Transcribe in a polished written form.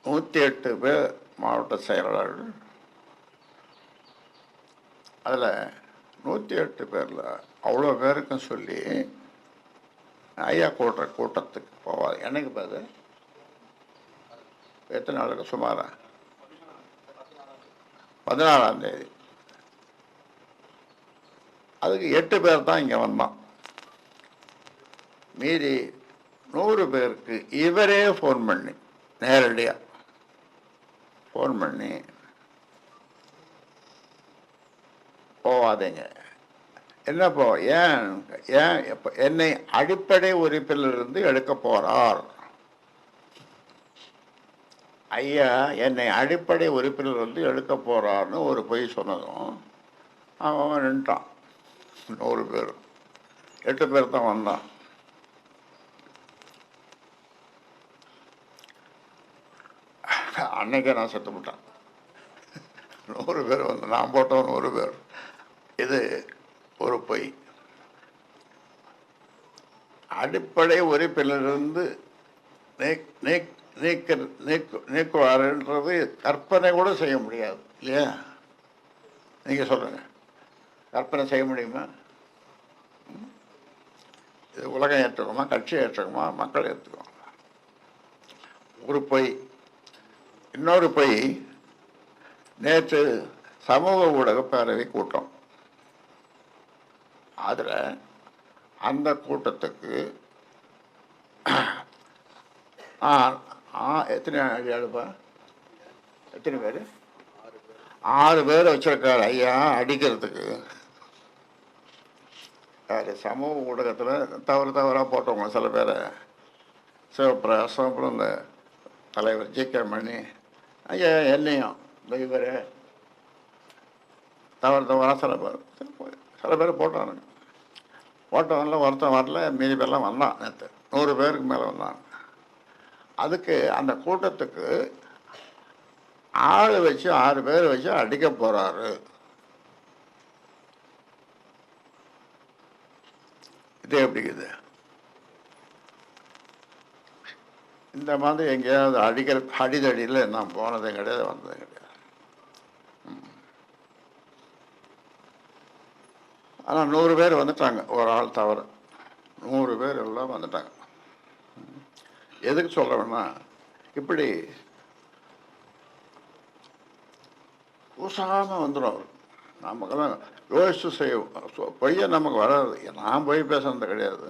108 பேர் மாவட்ட செயலாளர்கள். அதில் 108 பேரில் அவ்வளோ பேருக்கும் சொல்லி ஐயா கூட்டத்துக்கு போவாது. என்னைக்கு பாது எத்தனை நாளுக்கு? சுமார் 14ஆம் தேதி. அதுக்கு 8 பேர் தான் இங்கே வந்தான். மீதி 100 பேருக்கு இவரே ஃபோன் பண்ணி, நேரடியாக ஃபோன் பண்ணி, போவாதீங்க. என்னப்போ ஏன் என்னை அடிப்படை உறுப்பிலிருந்து எடுக்க போறார் ஐயா, என்னை அடிப்படை உறுப்பிலிருந்து எடுக்க போறார்னு ஒரு பொய் சொன்னதும் அவன் நின்ட்டான். 100 பேர், 8 பேர் தான் வந்தான். அன்னைக்கே நான் செத்து விட்டான். 100 பேர் வந்து நான் போட்டவன் 100 பேர். இது ஒரு பொய். அடிப்படை உறுப்பிலிருந்து நீக்குவாருன்றது கற்பனை கூட செய்ய முடியாது இல்லையா? நீங்க சொல்லுங்க, கற்பனை செய்ய முடியுமா? இது உலகம் ஏற்றுக்குமா? கட்சி ஏற்றுக்குமா? மக்கள் ஏற்றுக்குமா? ஒரு பொய். இன்னொரு பொய், நேற்று சமூக ஊடக பேரவை கூட்டம். அதில் அந்த கூட்டத்துக்கு எத்தனை எழுப்பா எத்தனை பேர்? 6 பேர் வச்சிருக்காரு ஐயா அடிக்கிறதுக்கு. யார்? சமூக ஊடகத்தில் தவறாக போட்டவங்க சில பேரை. சிவபிரகாசம், அப்புறம் இந்த தலைவர் ஜி.கே. மணி, ஐயா என்னையும் இவர் தவறாக சில பேர் போட்டானுங்க. போட்டவனில் ஒருத்தன் வரல, மீதி பேர்லாம் வந்தான். நேற்று 100 பேருக்கு மேலே வந்தாங்க. அதுக்கு அந்த கூட்டத்துக்கு ஆள் வச்சு 6 பேர் வச்சு அடிக்க போறாரு. இது எப்படிக்குது? இந்த மாதிரி எங்கேயாவது அடிதடியில் நான் போனதும் கிடையாது, வந்ததும் கிடையாது. ஆனால் 100 பேர் வந்துட்டாங்க, ஒரு ஆள் தவிர 100 பேர் எல்லாம் வந்துட்டாங்க. எதுக்கு சொல்கிறேன்னா, இப்படி கூசாமல் வந்துடும் அவர். நமக்கெல்லாம் யோசிச்சு செய்வோம். பொய்யை நமக்கு வராது. நான் போய் பேசுறது கிடையாது.